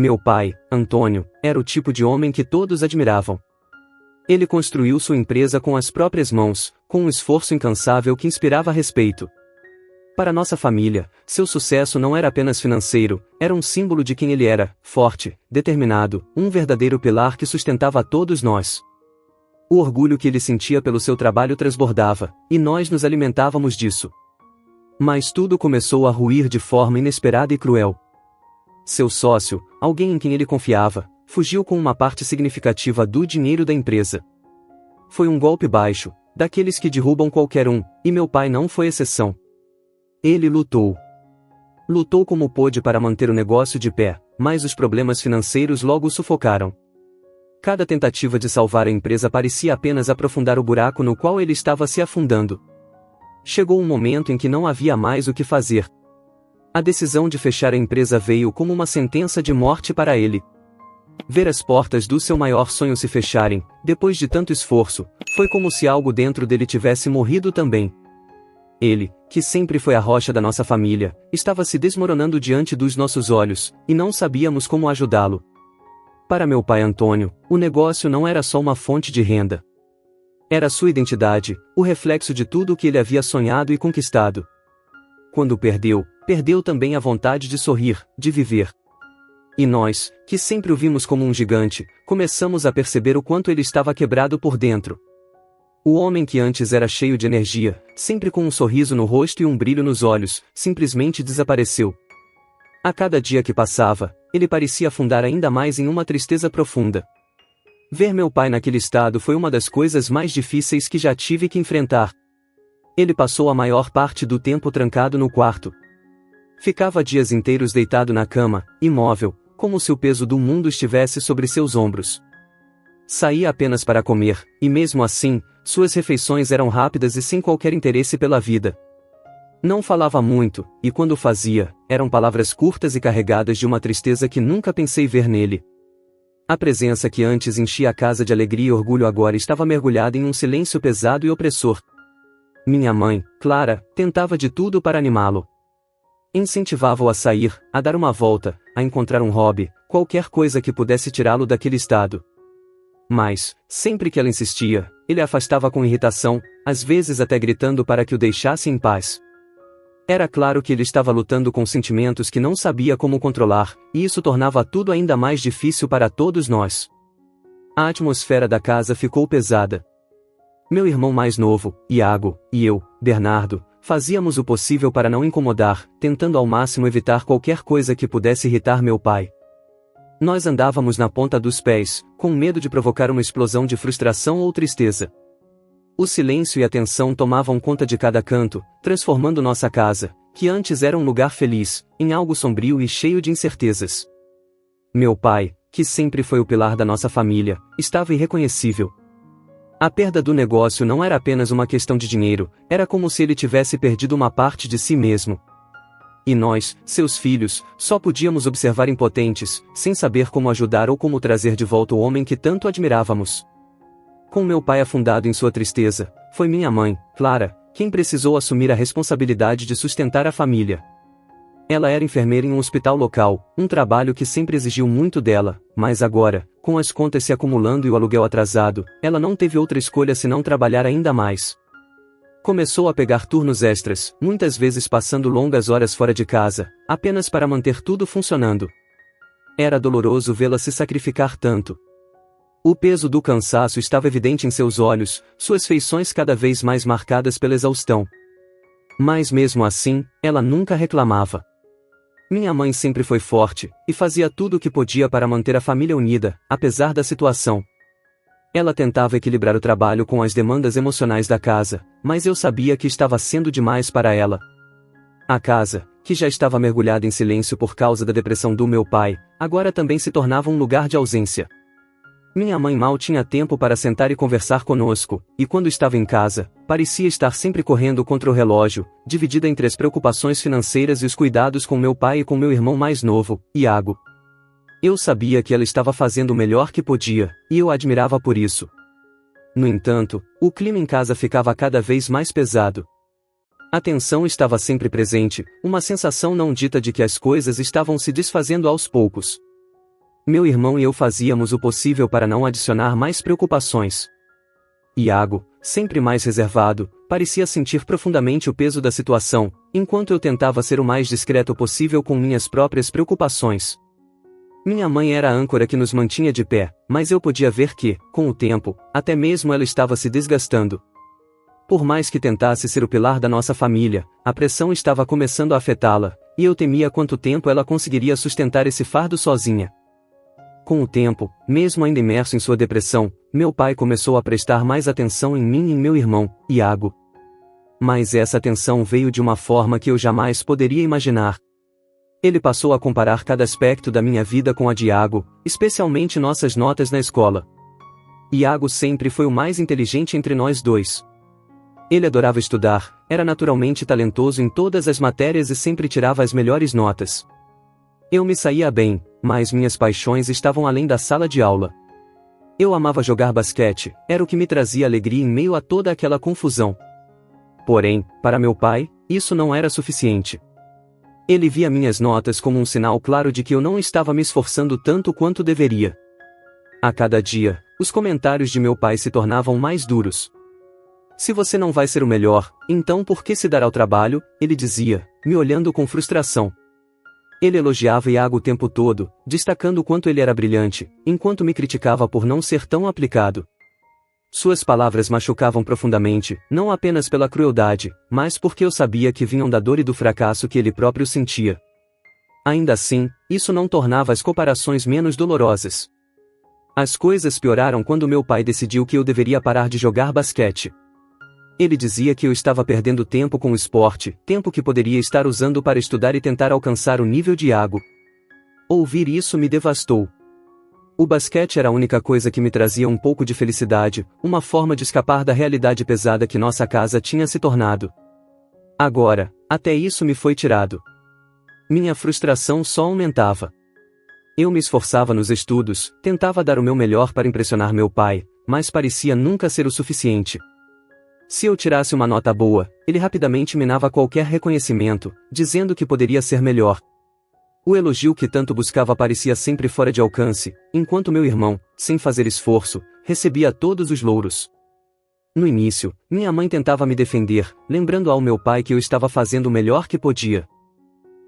Meu pai, Antônio, era o tipo de homem que todos admiravam. Ele construiu sua empresa com as próprias mãos, com um esforço incansável que inspirava respeito. Para nossa família, seu sucesso não era apenas financeiro, era um símbolo de quem ele era, forte, determinado, um verdadeiro pilar que sustentava a todos nós. O orgulho que ele sentia pelo seu trabalho transbordava, e nós nos alimentávamos disso. Mas tudo começou a ruir de forma inesperada e cruel. Seu sócio, alguém em quem ele confiava, fugiu com uma parte significativa do dinheiro da empresa. Foi um golpe baixo, daqueles que derrubam qualquer um, e meu pai não foi exceção. Ele lutou. Lutou como pôde para manter o negócio de pé, mas os problemas financeiros logo o sufocaram. Cada tentativa de salvar a empresa parecia apenas aprofundar o buraco no qual ele estava se afundando. Chegou um momento em que não havia mais o que fazer. A decisão de fechar a empresa veio como uma sentença de morte para ele. Ver as portas do seu maior sonho se fecharem, depois de tanto esforço, foi como se algo dentro dele tivesse morrido também. Ele, que sempre foi a rocha da nossa família, estava se desmoronando diante dos nossos olhos, e não sabíamos como ajudá-lo. Para meu pai Antônio, o negócio não era só uma fonte de renda. Era sua identidade, o reflexo de tudo o que ele havia sonhado e conquistado. Quando perdeu, perdeu também a vontade de sorrir, de viver. E nós, que sempre o vimos como um gigante, começamos a perceber o quanto ele estava quebrado por dentro. O homem que antes era cheio de energia, sempre com um sorriso no rosto e um brilho nos olhos, simplesmente desapareceu. A cada dia que passava, ele parecia afundar ainda mais em uma tristeza profunda. Ver meu pai naquele estado foi uma das coisas mais difíceis que já tive que enfrentar. Ele passou a maior parte do tempo trancado no quarto. Ficava dias inteiros deitado na cama, imóvel, como se o peso do mundo estivesse sobre seus ombros. Saía apenas para comer, e mesmo assim, suas refeições eram rápidas e sem qualquer interesse pela vida. Não falava muito, e quando fazia, eram palavras curtas e carregadas de uma tristeza que nunca pensei ver nele. A presença que antes enchia a casa de alegria e orgulho agora estava mergulhada em um silêncio pesado e opressor. Minha mãe, Clara, tentava de tudo para animá-lo. Incentivava-o a sair, a dar uma volta, a encontrar um hobby, qualquer coisa que pudesse tirá-lo daquele estado. Mas, sempre que ela insistia, ele a afastava com irritação, às vezes até gritando para que o deixasse em paz. Era claro que ele estava lutando com sentimentos que não sabia como controlar, e isso tornava tudo ainda mais difícil para todos nós. A atmosfera da casa ficou pesada. Meu irmão mais novo, Iago, e eu, Bernardo, fazíamos o possível para não incomodar, tentando ao máximo evitar qualquer coisa que pudesse irritar meu pai. Nós andávamos na ponta dos pés, com medo de provocar uma explosão de frustração ou tristeza. O silêncio e a tensão tomavam conta de cada canto, transformando nossa casa, que antes era um lugar feliz, em algo sombrio e cheio de incertezas. Meu pai, que sempre foi o pilar da nossa família, estava irreconhecível. A perda do negócio não era apenas uma questão de dinheiro, era como se ele tivesse perdido uma parte de si mesmo. E nós, seus filhos, só podíamos observar impotentes, sem saber como ajudar ou como trazer de volta o homem que tanto admirávamos. Com meu pai afundado em sua tristeza, foi minha mãe, Clara, quem precisou assumir a responsabilidade de sustentar a família. Ela era enfermeira em um hospital local, um trabalho que sempre exigiu muito dela, mas agora, com as contas se acumulando e o aluguel atrasado, ela não teve outra escolha senão trabalhar ainda mais. Começou a pegar turnos extras, muitas vezes passando longas horas fora de casa, apenas para manter tudo funcionando. Era doloroso vê-la se sacrificar tanto. O peso do cansaço estava evidente em seus olhos, suas feições cada vez mais marcadas pela exaustão. Mas mesmo assim, ela nunca reclamava. Minha mãe sempre foi forte, e fazia tudo o que podia para manter a família unida, apesar da situação. Ela tentava equilibrar o trabalho com as demandas emocionais da casa, mas eu sabia que estava sendo demais para ela. A casa, que já estava mergulhada em silêncio por causa da depressão do meu pai, agora também se tornava um lugar de ausência. Minha mãe mal tinha tempo para sentar e conversar conosco, e quando estava em casa, parecia estar sempre correndo contra o relógio, dividida entre as preocupações financeiras e os cuidados com meu pai e com meu irmão mais novo, Iago. Eu sabia que ela estava fazendo o melhor que podia, e eu a admirava por isso. No entanto, o clima em casa ficava cada vez mais pesado. A tensão estava sempre presente, uma sensação não dita de que as coisas estavam se desfazendo aos poucos. Meu irmão e eu fazíamos o possível para não adicionar mais preocupações. Iago, sempre mais reservado, parecia sentir profundamente o peso da situação, enquanto eu tentava ser o mais discreto possível com minhas próprias preocupações. Minha mãe era a âncora que nos mantinha de pé, mas eu podia ver que, com o tempo, até mesmo ela estava se desgastando. Por mais que tentasse ser o pilar da nossa família, a pressão estava começando a afetá-la, e eu temia quanto tempo ela conseguiria sustentar esse fardo sozinha. Com o tempo, mesmo ainda imerso em sua depressão, meu pai começou a prestar mais atenção em mim e em meu irmão, Iago. Mas essa atenção veio de uma forma que eu jamais poderia imaginar. Ele passou a comparar cada aspecto da minha vida com a de Iago, especialmente nossas notas na escola. Iago sempre foi o mais inteligente entre nós dois. Ele adorava estudar, era naturalmente talentoso em todas as matérias e sempre tirava as melhores notas. Eu me saía bem, mas minhas paixões estavam além da sala de aula. Eu amava jogar basquete, era o que me trazia alegria em meio a toda aquela confusão. Porém, para meu pai, isso não era suficiente. Ele via minhas notas como um sinal claro de que eu não estava me esforçando tanto quanto deveria. A cada dia, os comentários de meu pai se tornavam mais duros. Se você não vai ser o melhor, então por que se dar ao trabalho? Ele dizia, me olhando com frustração. Ele elogiava Iago o tempo todo, destacando o quanto ele era brilhante, enquanto me criticava por não ser tão aplicado. Suas palavras machucavam profundamente, não apenas pela crueldade, mas porque eu sabia que vinham da dor e do fracasso que ele próprio sentia. Ainda assim, isso não tornava as comparações menos dolorosas. As coisas pioraram quando meu pai decidiu que eu deveria parar de jogar basquete. Ele dizia que eu estava perdendo tempo com o esporte, tempo que poderia estar usando para estudar e tentar alcançar o nível de Iago. Ouvir isso me devastou. O basquete era a única coisa que me trazia um pouco de felicidade, uma forma de escapar da realidade pesada que nossa casa tinha se tornado. Agora, até isso me foi tirado. Minha frustração só aumentava. Eu me esforçava nos estudos, tentava dar o meu melhor para impressionar meu pai, mas parecia nunca ser o suficiente. Se eu tirasse uma nota boa, ele rapidamente minava qualquer reconhecimento, dizendo que poderia ser melhor. O elogio que tanto buscava parecia sempre fora de alcance, enquanto meu irmão, sem fazer esforço, recebia todos os louros. No início, minha mãe tentava me defender, lembrando ao meu pai que eu estava fazendo o melhor que podia.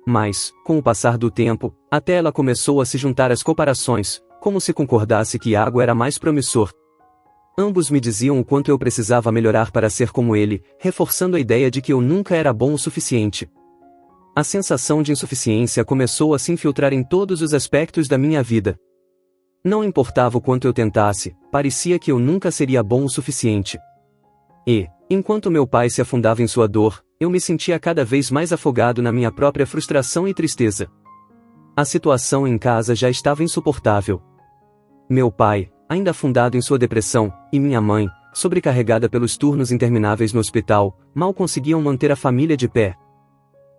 Mas, com o passar do tempo, até ela começou a se juntar às comparações, como se concordasse que Iago era mais promissor. Ambos me diziam o quanto eu precisava melhorar para ser como ele, reforçando a ideia de que eu nunca era bom o suficiente. A sensação de insuficiência começou a se infiltrar em todos os aspectos da minha vida. Não importava o quanto eu tentasse, parecia que eu nunca seria bom o suficiente. E, enquanto meu pai se afundava em sua dor, eu me sentia cada vez mais afogado na minha própria frustração e tristeza. A situação em casa já estava insuportável. Meu pai, ainda afundado em sua depressão, e minha mãe, sobrecarregada pelos turnos intermináveis no hospital, mal conseguiam manter a família de pé.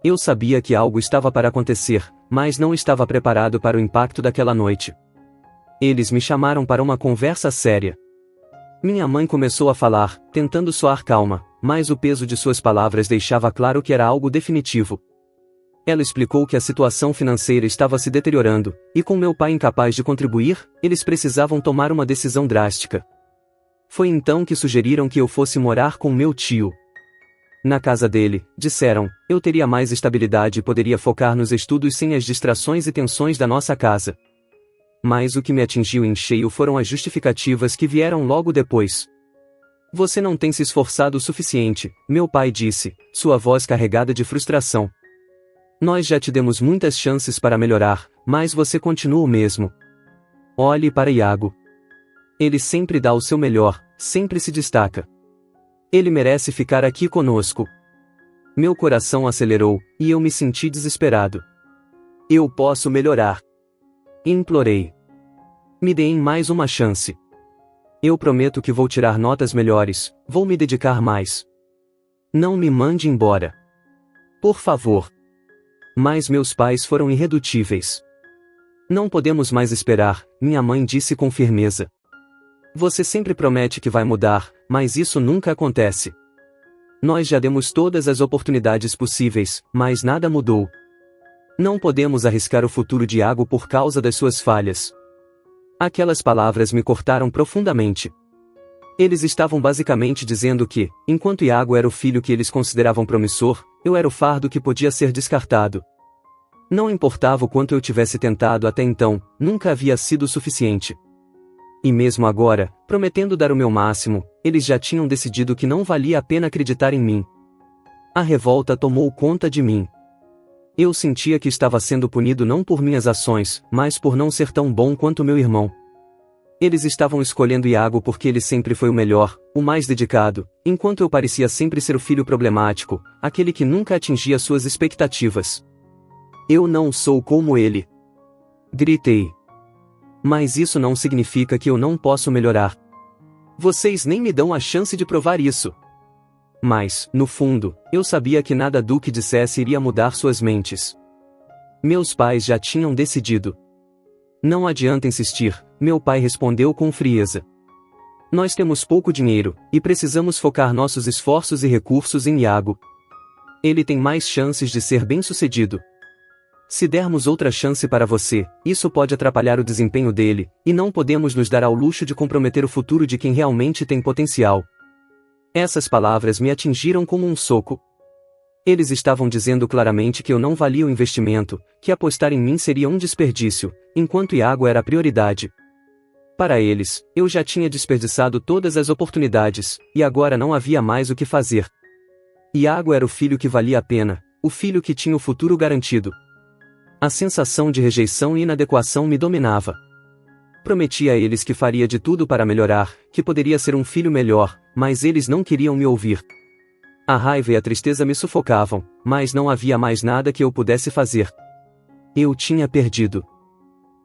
Eu sabia que algo estava para acontecer, mas não estava preparado para o impacto daquela noite. Eles me chamaram para uma conversa séria. Minha mãe começou a falar, tentando soar calma, mas o peso de suas palavras deixava claro que era algo definitivo. Ela explicou que a situação financeira estava se deteriorando, e com meu pai incapaz de contribuir, eles precisavam tomar uma decisão drástica. Foi então que sugeriram que eu fosse morar com meu tio. Na casa dele, disseram, eu teria mais estabilidade e poderia focar nos estudos sem as distrações e tensões da nossa casa. Mas o que me atingiu em cheio foram as justificativas que vieram logo depois. Você não tem se esforçado o suficiente, meu pai disse, sua voz carregada de frustração. Nós já te demos muitas chances para melhorar, mas você continua o mesmo. Olhe para Iago. Ele sempre dá o seu melhor, sempre se destaca. Ele merece ficar aqui conosco. Meu coração acelerou, e eu me senti desesperado. Eu posso melhorar. Implorei. Me deem mais uma chance. Eu prometo que vou tirar notas melhores, vou me dedicar mais. Não me mande embora. Por favor. Mas meus pais foram irredutíveis. Não podemos mais esperar, minha mãe disse com firmeza. Você sempre promete que vai mudar, mas isso nunca acontece. Nós já demos todas as oportunidades possíveis, mas nada mudou. Não podemos arriscar o futuro de Iago por causa das suas falhas. Aquelas palavras me cortaram profundamente. Eles estavam basicamente dizendo que, enquanto Iago era o filho que eles consideravam promissor, eu era o fardo que podia ser descartado. Não importava o quanto eu tivesse tentado até então, nunca havia sido suficiente. E mesmo agora, prometendo dar o meu máximo, eles já tinham decidido que não valia a pena acreditar em mim. A revolta tomou conta de mim. Eu sentia que estava sendo punido não por minhas ações, mas por não ser tão bom quanto meu irmão. Eles estavam escolhendo Iago porque ele sempre foi o melhor, o mais dedicado, enquanto eu parecia sempre ser o filho problemático, aquele que nunca atingia suas expectativas. Eu não sou como ele. Gritei. Mas isso não significa que eu não posso melhorar. Vocês nem me dão a chance de provar isso. Mas, no fundo, eu sabia que nada do que dissesse iria mudar suas mentes. Meus pais já tinham decidido. Não adianta insistir, meu pai respondeu com frieza. Nós temos pouco dinheiro, e precisamos focar nossos esforços e recursos em Iago. Ele tem mais chances de ser bem-sucedido. Se dermos outra chance para você, isso pode atrapalhar o desempenho dele, e não podemos nos dar ao luxo de comprometer o futuro de quem realmente tem potencial. Essas palavras me atingiram como um soco. Eles estavam dizendo claramente que eu não valia o investimento, que apostar em mim seria um desperdício, enquanto Iago era a prioridade. Para eles, eu já tinha desperdiçado todas as oportunidades, e agora não havia mais o que fazer. Iago era o filho que valia a pena, o filho que tinha o futuro garantido. A sensação de rejeição e inadequação me dominava. Prometi a eles que faria de tudo para melhorar, que poderia ser um filho melhor, mas eles não queriam me ouvir. A raiva e a tristeza me sufocavam, mas não havia mais nada que eu pudesse fazer. Eu tinha perdido.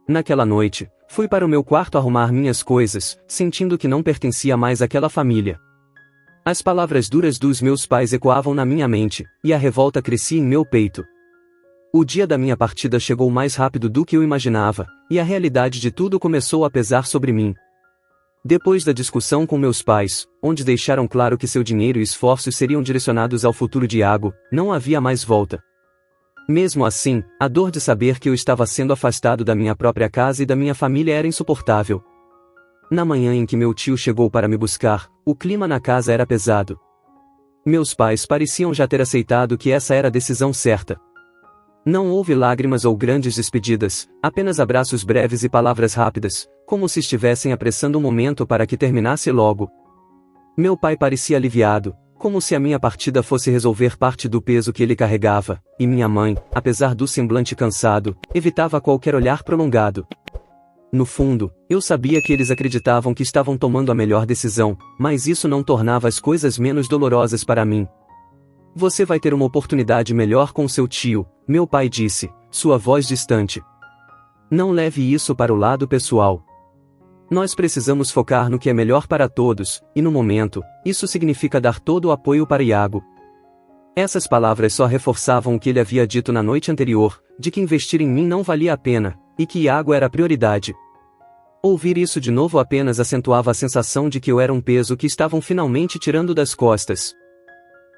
Naquela noite, fui para o meu quarto arrumar minhas coisas, sentindo que não pertencia mais àquela família. As palavras duras dos meus pais ecoavam na minha mente, e a revolta crescia em meu peito. O dia da minha partida chegou mais rápido do que eu imaginava, e a realidade de tudo começou a pesar sobre mim. Depois da discussão com meus pais, onde deixaram claro que seu dinheiro e esforços seriam direcionados ao futuro de Iago, não havia mais volta. Mesmo assim, a dor de saber que eu estava sendo afastado da minha própria casa e da minha família era insuportável. Na manhã em que meu tio chegou para me buscar, o clima na casa era pesado. Meus pais pareciam já ter aceitado que essa era a decisão certa. Não houve lágrimas ou grandes despedidas, apenas abraços breves e palavras rápidas, como se estivessem apressando o momento para que terminasse logo. Meu pai parecia aliviado, como se a minha partida fosse resolver parte do peso que ele carregava, e minha mãe, apesar do semblante cansado, evitava qualquer olhar prolongado. No fundo, eu sabia que eles acreditavam que estavam tomando a melhor decisão, mas isso não tornava as coisas menos dolorosas para mim. Você vai ter uma oportunidade melhor com seu tio, meu pai disse, sua voz distante. Não leve isso para o lado pessoal. Nós precisamos focar no que é melhor para todos, e no momento, isso significa dar todo o apoio para Iago. Essas palavras só reforçavam o que ele havia dito na noite anterior, de que investir em mim não valia a pena, e que Iago era a prioridade. Ouvir isso de novo apenas acentuava a sensação de que eu era um peso que estavam finalmente tirando das costas.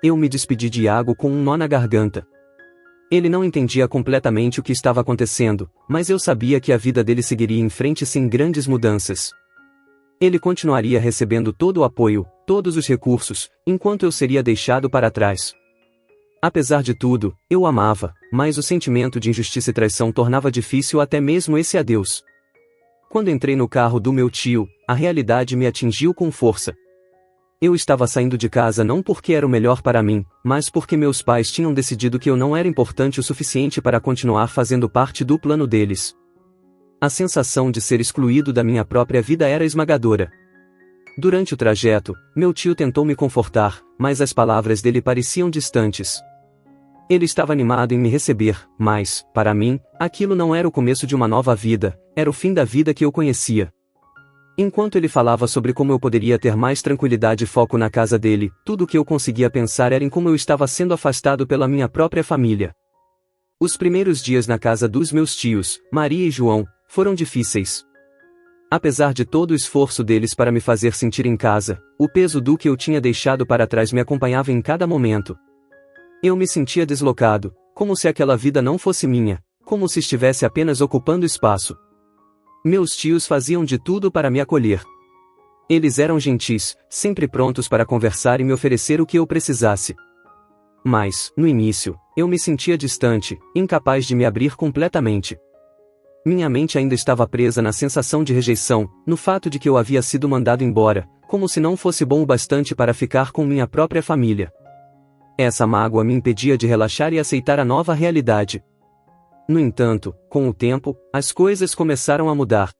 Eu me despedi de Iago com um nó na garganta. Ele não entendia completamente o que estava acontecendo, mas eu sabia que a vida dele seguiria em frente sem grandes mudanças. Ele continuaria recebendo todo o apoio, todos os recursos, enquanto eu seria deixado para trás. Apesar de tudo, eu o amava, mas o sentimento de injustiça e traição tornava difícil até mesmo esse adeus. Quando entrei no carro do meu tio, a realidade me atingiu com força. Eu estava saindo de casa não porque era o melhor para mim, mas porque meus pais tinham decidido que eu não era importante o suficiente para continuar fazendo parte do plano deles. A sensação de ser excluído da minha própria vida era esmagadora. Durante o trajeto, meu tio tentou me confortar, mas as palavras dele pareciam distantes. Ele estava animado em me receber, mas, para mim, aquilo não era o começo de uma nova vida, era o fim da vida que eu conhecia. Enquanto ele falava sobre como eu poderia ter mais tranquilidade e foco na casa dele, tudo o que eu conseguia pensar era em como eu estava sendo afastado pela minha própria família. Os primeiros dias na casa dos meus tios, Maria e João, foram difíceis. Apesar de todo o esforço deles para me fazer sentir em casa, o peso do que eu tinha deixado para trás me acompanhava em cada momento. Eu me sentia deslocado, como se aquela vida não fosse minha, como se estivesse apenas ocupando espaço. Meus tios faziam de tudo para me acolher. Eles eram gentis, sempre prontos para conversar e me oferecer o que eu precisasse. Mas, no início, eu me sentia distante, incapaz de me abrir completamente. Minha mente ainda estava presa na sensação de rejeição, no fato de que eu havia sido mandado embora, como se não fosse bom o bastante para ficar com minha própria família. Essa mágoa me impedia de relaxar e aceitar a nova realidade. No entanto, com o tempo, as coisas começaram a mudar.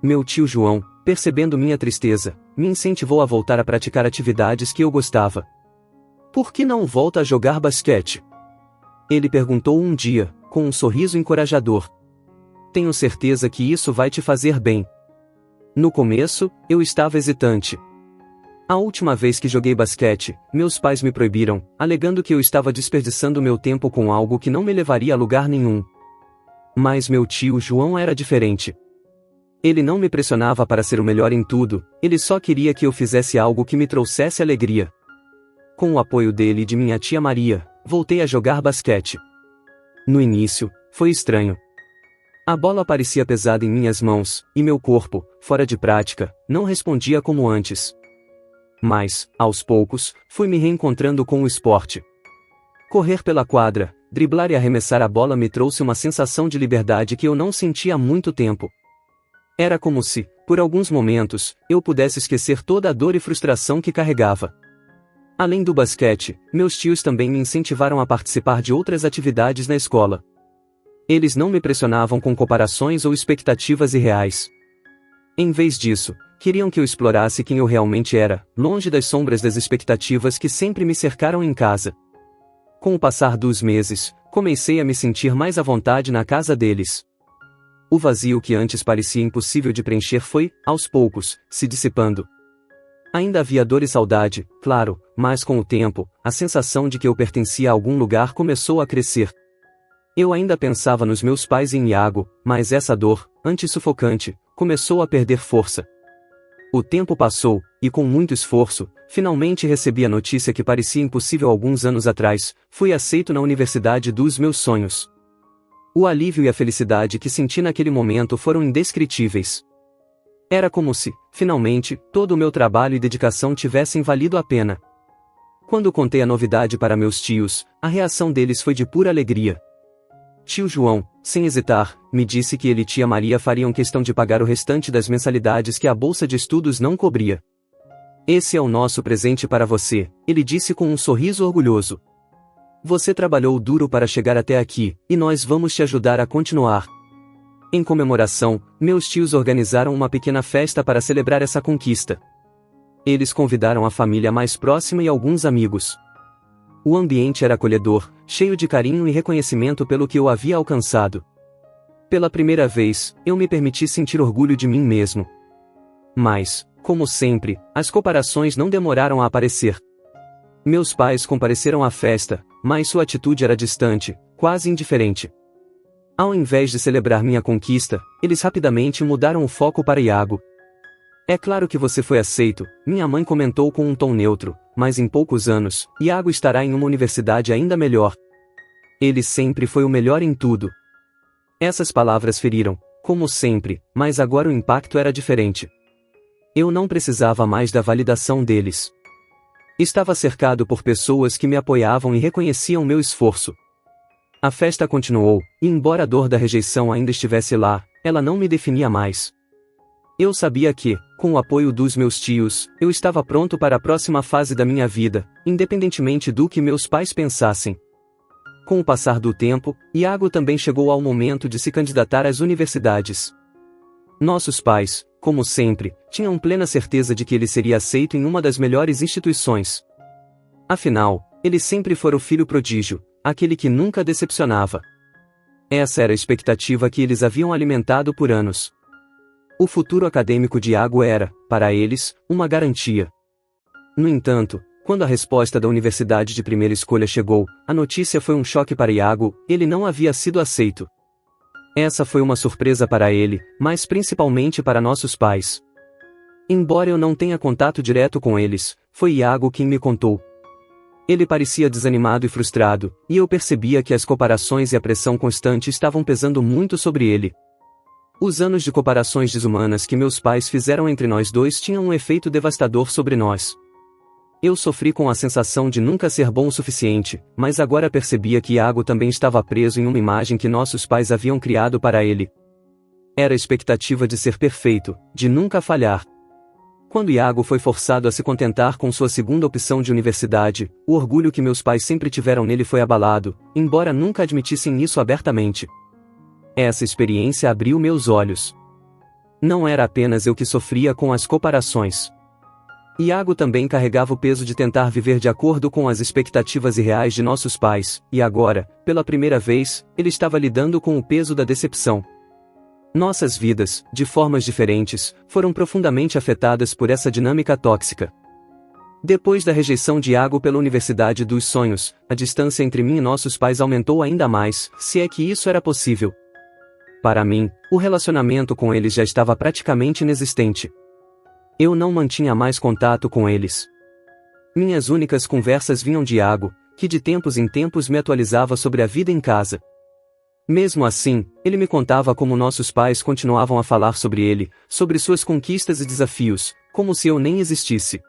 Meu tio João, percebendo minha tristeza, me incentivou a voltar a praticar atividades que eu gostava. "Por que não volta a jogar basquete?" Ele perguntou um dia, com um sorriso encorajador. "Tenho certeza que isso vai te fazer bem." No começo, eu estava hesitante. A última vez que joguei basquete, meus pais me proibiram, alegando que eu estava desperdiçando meu tempo com algo que não me levaria a lugar nenhum. Mas meu tio João era diferente. Ele não me pressionava para ser o melhor em tudo, ele só queria que eu fizesse algo que me trouxesse alegria. Com o apoio dele e de minha tia Maria, voltei a jogar basquete. No início, foi estranho. A bola parecia pesada em minhas mãos, e meu corpo, fora de prática, não respondia como antes. Mas, aos poucos, fui me reencontrando com o esporte. Correr pela quadra, driblar e arremessar a bola me trouxe uma sensação de liberdade que eu não sentia há muito tempo. Era como se, por alguns momentos, eu pudesse esquecer toda a dor e frustração que carregava. Além do basquete, meus tios também me incentivaram a participar de outras atividades na escola. Eles não me pressionavam com comparações ou expectativas irreais. Em vez disso, queriam que eu explorasse quem eu realmente era, longe das sombras das expectativas que sempre me cercaram em casa. Com o passar dos meses, comecei a me sentir mais à vontade na casa deles. O vazio que antes parecia impossível de preencher foi, aos poucos, se dissipando. Ainda havia dor e saudade, claro, mas com o tempo, a sensação de que eu pertencia a algum lugar começou a crescer. Eu ainda pensava nos meus pais e em Iago, mas essa dor, antes sufocante, começou a perder força. O tempo passou, e com muito esforço, finalmente recebi a notícia que parecia impossível alguns anos atrás: fui aceito na universidade dos meus sonhos. O alívio e a felicidade que senti naquele momento foram indescritíveis. Era como se, finalmente, todo o meu trabalho e dedicação tivessem valido a pena. Quando contei a novidade para meus tios, a reação deles foi de pura alegria. Tio João, sem hesitar, me disse que ele e tia Maria fariam questão de pagar o restante das mensalidades que a bolsa de estudos não cobria. "Esse é o nosso presente para você", ele disse com um sorriso orgulhoso. "Você trabalhou duro para chegar até aqui, e nós vamos te ajudar a continuar." Em comemoração, meus tios organizaram uma pequena festa para celebrar essa conquista. Eles convidaram a família mais próxima e alguns amigos. O ambiente era acolhedor, cheio de carinho e reconhecimento pelo que eu havia alcançado. Pela primeira vez, eu me permiti sentir orgulho de mim mesmo. Mas, como sempre, as comparações não demoraram a aparecer. Meus pais compareceram à festa, mas sua atitude era distante, quase indiferente. Ao invés de celebrar minha conquista, eles rapidamente mudaram o foco para Iago. "É claro que você foi aceito", minha mãe comentou com um tom neutro, "mas em poucos anos, Iago estará em uma universidade ainda melhor. Ele sempre foi o melhor em tudo." Essas palavras feriram, como sempre, mas agora o impacto era diferente. Eu não precisava mais da validação deles. Estava cercado por pessoas que me apoiavam e reconheciam meu esforço. A festa continuou, e embora a dor da rejeição ainda estivesse lá, ela não me definia mais. Eu sabia que, com o apoio dos meus tios, eu estava pronto para a próxima fase da minha vida, independentemente do que meus pais pensassem. Com o passar do tempo, Iago também chegou ao momento de se candidatar às universidades. Nossos pais, como sempre, tinham plena certeza de que ele seria aceito em uma das melhores instituições. Afinal, ele sempre fora o filho prodígio, aquele que nunca decepcionava. Essa era a expectativa que eles haviam alimentado por anos. O futuro acadêmico de Iago era, para eles, uma garantia. No entanto, quando a resposta da universidade de primeira escolha chegou, a notícia foi um choque para Iago: ele não havia sido aceito. Essa foi uma surpresa para ele, mas principalmente para nossos pais. Embora eu não tenha contato direto com eles, foi Iago quem me contou. Ele parecia desanimado e frustrado, e eu percebia que as comparações e a pressão constante estavam pesando muito sobre ele. Os anos de comparações desumanas que meus pais fizeram entre nós dois tinham um efeito devastador sobre nós. Eu sofri com a sensação de nunca ser bom o suficiente, mas agora percebia que Iago também estava preso em uma imagem que nossos pais haviam criado para ele. Era a expectativa de ser perfeito, de nunca falhar. Quando Iago foi forçado a se contentar com sua segunda opção de universidade, o orgulho que meus pais sempre tiveram nele foi abalado, embora nunca admitissem isso abertamente. Essa experiência abriu meus olhos. Não era apenas eu que sofria com as comparações. Iago também carregava o peso de tentar viver de acordo com as expectativas irreais de nossos pais, e agora, pela primeira vez, ele estava lidando com o peso da decepção. Nossas vidas, de formas diferentes, foram profundamente afetadas por essa dinâmica tóxica. Depois da rejeição de Iago pela Universidade dos Sonhos, a distância entre mim e nossos pais aumentou ainda mais, se é que isso era possível. Para mim, o relacionamento com eles já estava praticamente inexistente. Eu não mantinha mais contato com eles. Minhas únicas conversas vinham de Iago, que de tempos em tempos me atualizava sobre a vida em casa. Mesmo assim, ele me contava como nossos pais continuavam a falar sobre ele, sobre suas conquistas e desafios, como se eu nem existisse.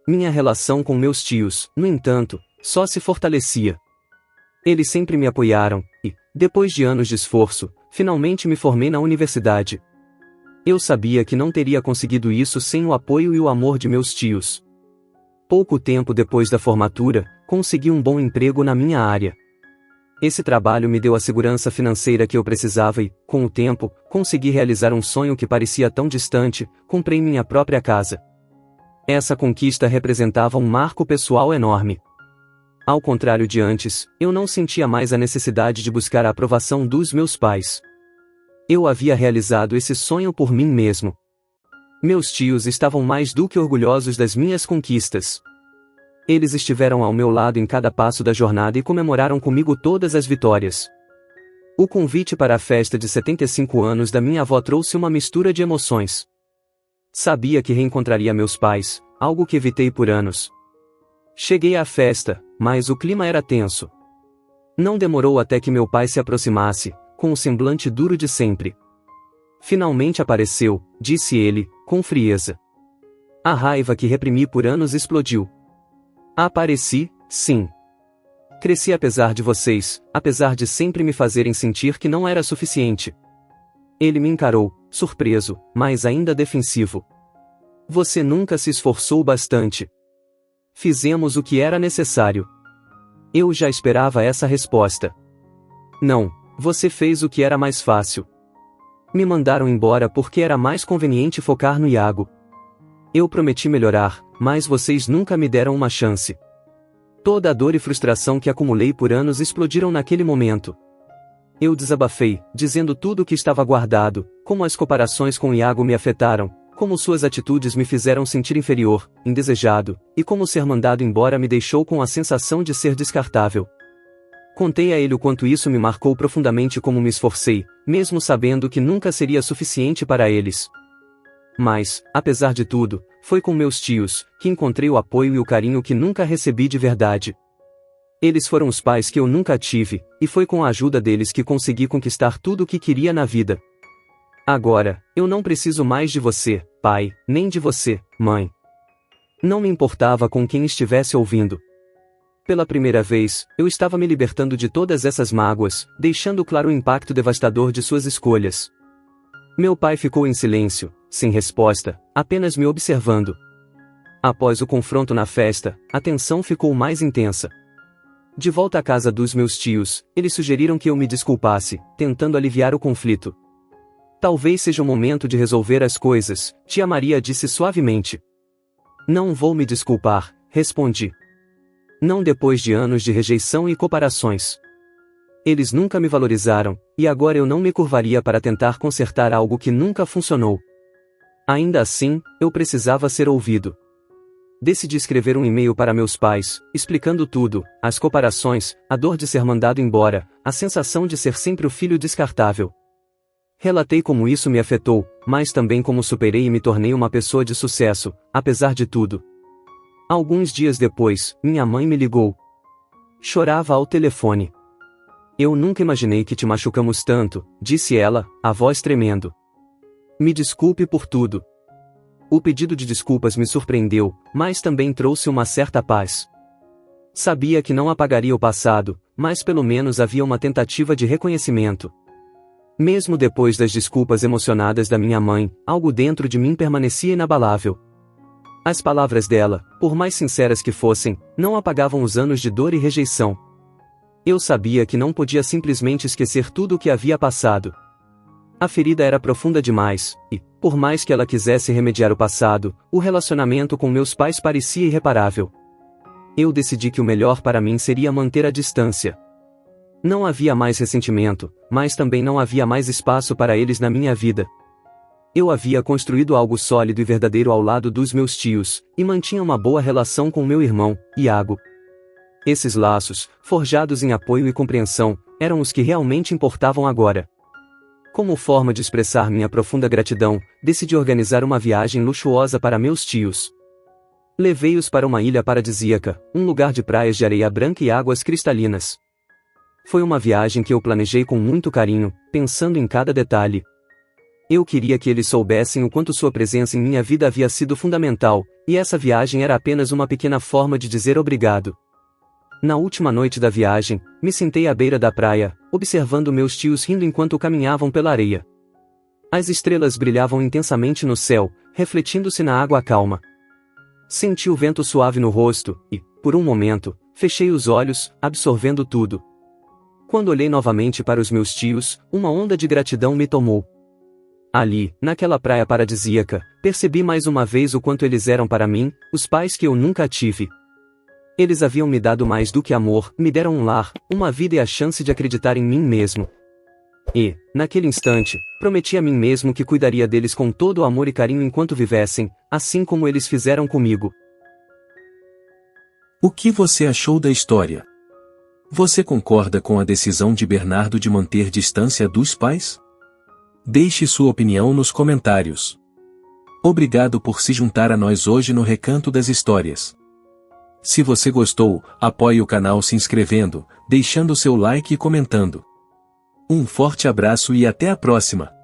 Minha relação com meus tios, no entanto, só se fortalecia. Eles sempre me apoiaram, e, depois de anos de esforço, finalmente me formei na universidade. Eu sabia que não teria conseguido isso sem o apoio e o amor de meus tios. Pouco tempo depois da formatura, consegui um bom emprego na minha área. Esse trabalho me deu a segurança financeira que eu precisava e, com o tempo, consegui realizar um sonho que parecia tão distante: comprei minha própria casa. Essa conquista representava um marco pessoal enorme. Ao contrário de antes, eu não sentia mais a necessidade de buscar a aprovação dos meus pais. Eu havia realizado esse sonho por mim mesmo. Meus tios estavam mais do que orgulhosos das minhas conquistas. Eles estiveram ao meu lado em cada passo da jornada e comemoraram comigo todas as vitórias. O convite para a festa de 75 anos da minha avó trouxe uma mistura de emoções. Sabia que reencontraria meus pais, algo que evitei por anos. Cheguei à festa, mas o clima era tenso. Não demorou até que meu pai se aproximasse, com o semblante duro de sempre. Finalmente apareceu, disse ele, com frieza. A raiva que reprimi por anos explodiu. Apareci, sim. Cresci apesar de vocês, apesar de sempre me fazerem sentir que não era suficiente. Ele me encarou, surpreso, mas ainda defensivo. Você nunca se esforçou bastante. Fizemos o que era necessário. Eu já esperava essa resposta. Não, você fez o que era mais fácil. Me mandaram embora porque era mais conveniente focar no Iago. Eu prometi melhorar, mas vocês nunca me deram uma chance. Toda a dor e frustração que acumulei por anos explodiram naquele momento. Eu desabafei, dizendo tudo o que estava guardado, como as comparações com Iago me afetaram, como suas atitudes me fizeram sentir inferior, indesejado, e como ser mandado embora me deixou com a sensação de ser descartável. Contei a ele o quanto isso me marcou profundamente, como me esforcei, mesmo sabendo que nunca seria suficiente para eles. Mas, apesar de tudo, foi com meus tios que encontrei o apoio e o carinho que nunca recebi de verdade. Eles foram os pais que eu nunca tive, e foi com a ajuda deles que consegui conquistar tudo o que queria na vida. Agora, eu não preciso mais de você, pai, nem de você, mãe. Não me importava com quem estivesse ouvindo. Pela primeira vez, eu estava me libertando de todas essas mágoas, deixando claro o impacto devastador de suas escolhas. Meu pai ficou em silêncio, sem resposta, apenas me observando. Após o confronto na festa, a tensão ficou mais intensa. De volta à casa dos meus tios, eles sugeriram que eu me desculpasse, tentando aliviar o conflito. Talvez seja o momento de resolver as coisas, tia Maria disse suavemente. Não vou me desculpar, respondi. Não depois de anos de rejeição e comparações. Eles nunca me valorizaram, e agora eu não me curvaria para tentar consertar algo que nunca funcionou. Ainda assim, eu precisava ser ouvido. Decidi escrever um e-mail para meus pais, explicando tudo, as comparações, a dor de ser mandado embora, a sensação de ser sempre o filho descartável. Relatei como isso me afetou, mas também como superei e me tornei uma pessoa de sucesso, apesar de tudo. Alguns dias depois, minha mãe me ligou. Chorava ao telefone. Eu nunca imaginei que te machucamos tanto, disse ela, a voz tremendo. Me desculpe por tudo. O pedido de desculpas me surpreendeu, mas também trouxe uma certa paz. Sabia que não apagaria o passado, mas pelo menos havia uma tentativa de reconhecimento. Mesmo depois das desculpas emocionadas da minha mãe, algo dentro de mim permanecia inabalável. As palavras dela, por mais sinceras que fossem, não apagavam os anos de dor e rejeição. Eu sabia que não podia simplesmente esquecer tudo o que havia passado. A ferida era profunda demais, e, por mais que ela quisesse remediar o passado, o relacionamento com meus pais parecia irreparável. Eu decidi que o melhor para mim seria manter a distância. Não havia mais ressentimento, mas também não havia mais espaço para eles na minha vida. Eu havia construído algo sólido e verdadeiro ao lado dos meus tios, e mantinha uma boa relação com meu irmão, Iago. Esses laços, forjados em apoio e compreensão, eram os que realmente importavam agora. Como forma de expressar minha profunda gratidão, decidi organizar uma viagem luxuosa para meus tios. Levei-os para uma ilha paradisíaca, um lugar de praias de areia branca e águas cristalinas. Foi uma viagem que eu planejei com muito carinho, pensando em cada detalhe. Eu queria que eles soubessem o quanto sua presença em minha vida havia sido fundamental, e essa viagem era apenas uma pequena forma de dizer obrigado. Na última noite da viagem, me sentei à beira da praia, observando meus tios rindo enquanto caminhavam pela areia. As estrelas brilhavam intensamente no céu, refletindo-se na água calma. Senti o vento suave no rosto, e, por um momento, fechei os olhos, absorvendo tudo. Quando olhei novamente para os meus tios, uma onda de gratidão me tomou. Ali, naquela praia paradisíaca, percebi mais uma vez o quanto eles eram para mim, os pais que eu nunca tive. Eles haviam me dado mais do que amor, me deram um lar, uma vida e a chance de acreditar em mim mesmo. E, naquele instante, prometi a mim mesmo que cuidaria deles com todo o amor e carinho enquanto vivessem, assim como eles fizeram comigo. O que você achou da história? Você concorda com a decisão de Bernardo de manter distância dos pais? Deixe sua opinião nos comentários. Obrigado por se juntar a nós hoje no Recanto das Histórias. Se você gostou, apoie o canal se inscrevendo, deixando seu like e comentando. Um forte abraço e até a próxima!